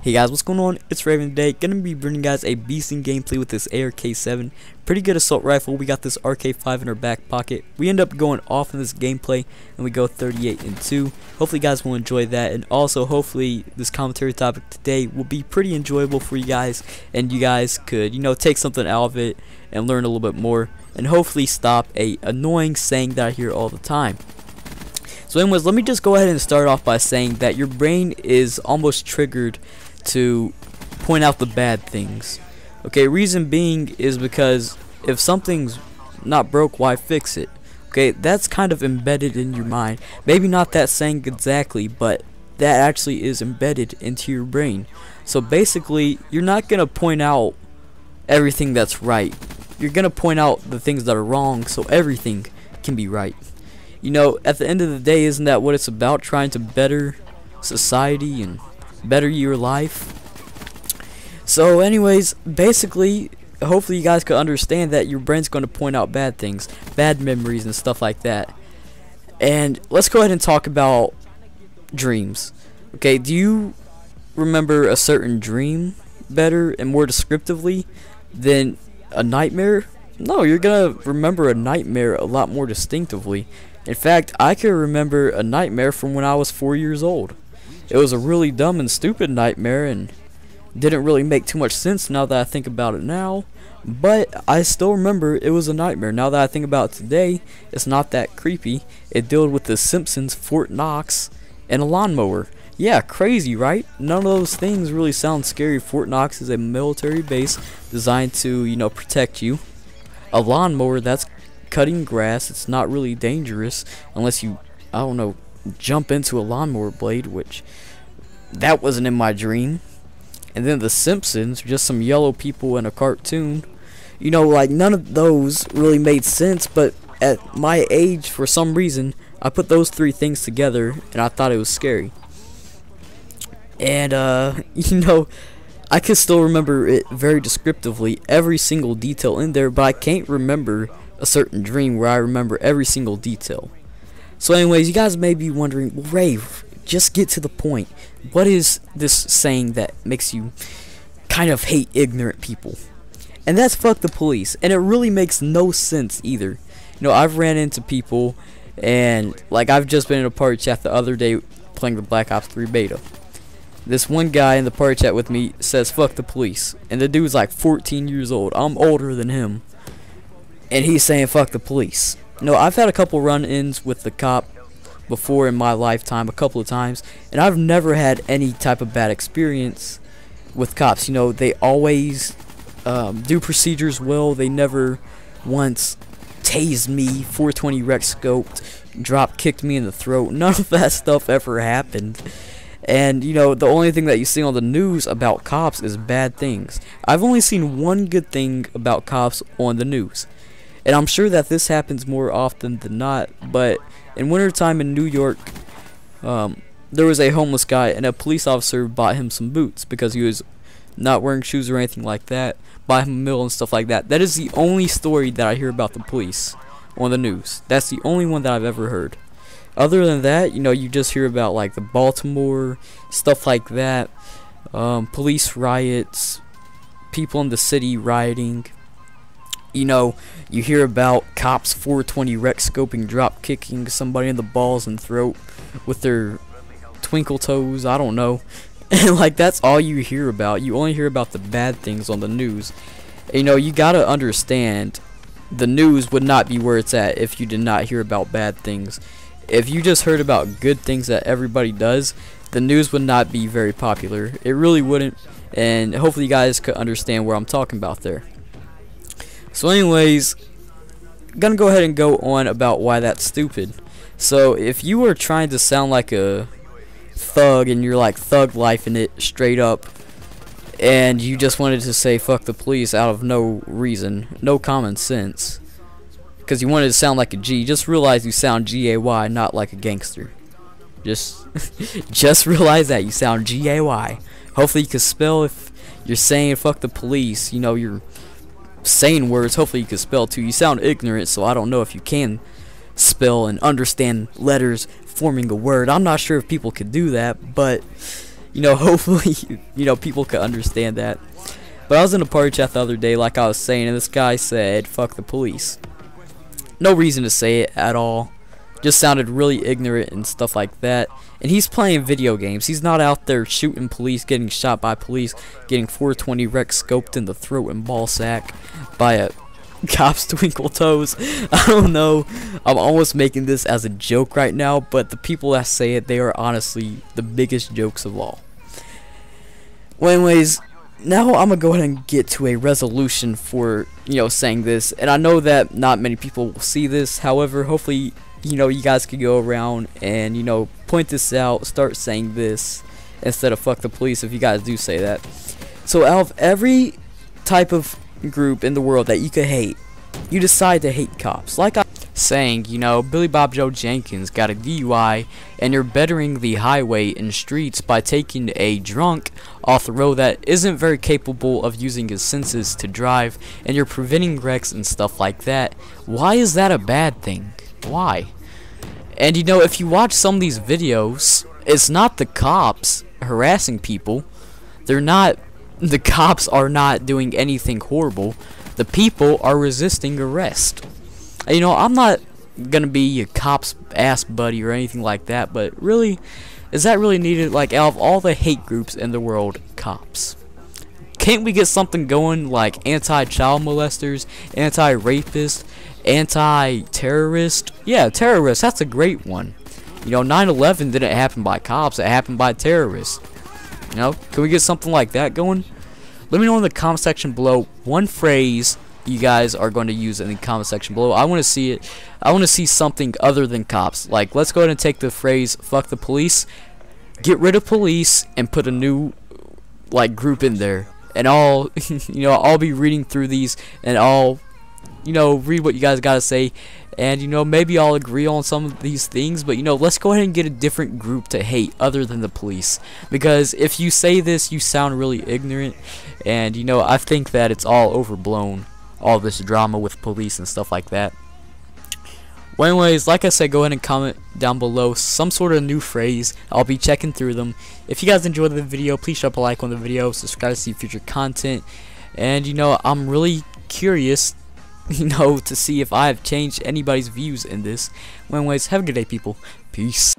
Hey guys, what's going on? It's Raven today. Gonna be bringing you guys a beasting gameplay with this ARK-7. Pretty good assault rifle. We got this RK5 in our back pocket. We end up going off in this gameplay and we go 38-2. Hopefully you guys will enjoy that, and also hopefully this commentary topic today will be pretty enjoyable for you guys, and you guys could, take something out of it and learn a little bit more, and hopefully stop a annoying saying that I hear all the time. So anyways, let me just go ahead and start off by saying that your brain is almost triggered to point out the bad things. Okay, reason being is because if something's not broke, why fix it? Okay, that's kind of embedded in your mind. Maybe not that saying exactly, but that actually is embedded into your brain. So basically, you're not gonna point out everything that's right. You're gonna point out the things that are wrong so everything can be right. At the end of the day, isn't that what it's about? Trying to better society and better your life. So anyways, basically, hopefully you guys could understand that your brain's going to point out bad things, bad memories and stuff like that. And let's go ahead and talk about dreams. Okay, do you remember a certain dream better and more descriptively than a nightmare? No, you're gonna remember a nightmare a lot more distinctively. In fact, I can remember a nightmare from when I was 4 years old. It was a really dumb and stupid nightmare and didn't really make too much sense now that I think about it now, but I still remember it was a nightmare. Now that I think about it today, it's not that creepy. It dealt with the Simpsons, Fort Knox, and a lawnmower. Yeah, crazy, right? None of those things really sound scary. Fort Knox is a military base designed to, protect you. A lawnmower, that's cutting grass. It's not really dangerous unless you, I don't know, jump into a lawnmower blade, which that wasn't in my dream. And then the Simpsons, just some yellow people in a cartoon. None of those really made sense, but at my age, for some reason, I put those three things together and I thought it was scary. And I can still remember it very descriptively, every single detail in there, but I can't remember a certain dream where I remember every single detail. So anyways, you guys may be wondering, well, Rave, just get to the point. What is this saying that makes you kind of hate ignorant people? And that's fuck the police. And it really makes no sense either. I've ran into people, and I've just been in a party chat the other day playing the Black Ops 3 beta. This one guy in the party chat with me says fuck the police, and the dude's like 14 years old. I'm older than him, and he's saying fuck the police. I've had a couple run-ins with the cop before in my lifetime, a couple of times, and I've never had any type of bad experience with cops. They always do procedures well. They never once tased me, 420 rec scoped, drop kicked me in the throat. None of that stuff ever happened. And the only thing that you see on the news about cops is bad things. I've only seen one good thing about cops on the news, and I'm sure that this happens more often than not. But in wintertime in New York, there was a homeless guy, and a police officer bought him some boots because he was not wearing shoes or anything like that. Buy him a meal and stuff like that. That is the only story that I hear about the police on the news. That's the only one that I've ever heard. Other than that, you just hear about the Baltimore, stuff like that, police riots, people in the city rioting. You hear about cops 420 rec scoping, drop kicking somebody in the balls and throat with their twinkle toes. I don't know. And that's all you hear about. You only hear about the bad things on the news. And, you gotta understand, the news would not be where it's at if you did not hear about bad things. If you just heard about good things that everybody does, the news would not be very popular. It really wouldn't. And hopefully you guys could understand where I'm talking about there. So anyways, gonna go ahead and go on about why that's stupid. So if you were trying to sound like a thug and you're thug life in it straight up, and you just wanted to say fuck the police out of no reason, no common sense, because you wanted to sound like a G, just realize you sound G-A-Y, not like a gangster. Just realize that you sound G-A-Y. Hopefully you can spell. If you're saying fuck the police, you're saying words, hopefully you can spell too. You sound ignorant, so I don't know if you can spell and understand letters forming a word. I'm not sure if people could do that, but hopefully, people could understand that. But I was in a party chat the other day, like I was saying, and this guy said, "Fuck the police." No reason to say it at all. Just sounded really ignorant and stuff like that. And he's playing video games. He's not out there shooting police, getting shot by police, getting 420 Rex scoped in the throat and ball sack by a cop's twinkle toes. I don't know. I'm almost making this as a joke right now, but the people that say it, they are honestly the biggest jokes of all. Well, anyways, now I'm gonna go ahead and get to a resolution for saying this, and I know that not many people will see this. However, hopefully you guys can go around and point this out, start saying this instead of "fuck the police" if you guys do say that. So out of every type of group in the world that you could hate, you decide to hate cops. Like I'm saying, Billy Bob Joe Jenkins got a DUI, and you're bettering the highway and streets by taking a drunk off the road that isn't very capable of using his senses to drive, and you're preventing wrecks and stuff like that. Why is that a bad thing? Why? And if you watch some of these videos, it's not the cops harassing people. The cops are not doing anything horrible. The people are resisting arrest. I'm not gonna be a cop's ass buddy or anything like that, but really, is that really needed? Like, out of all the hate groups in the world, cops. Can't we get something going like anti-child molesters, anti-rapist, anti-terrorist? Yeah, terrorist, that's a great one. 9/11 didn't happen by cops, it happened by terrorists. Can we get something like that going? Let me know in the comment section below one phrase you guys are going to use in the comment section below. I want to see it. I want to see something other than cops. Like, let's go ahead and take the phrase "fuck the police," get rid of police, and put a new group in there. And I'll I'll be reading through these, and I'll read what you guys gotta say, and maybe I'll agree on some of these things, but let's go ahead and get a different group to hate other than the police, because if you say this, you sound really ignorant, and I think that it's all overblown, all this drama with police and stuff like that. Well, anyways, like I said, go ahead and comment down below some sort of new phrase. I'll be checking through them. If you guys enjoyed the video, please drop a like on the video, subscribe to see future content, and I'm really curious to see if I have changed anybody's views in this. Well, anyways, have a good day, people. Peace.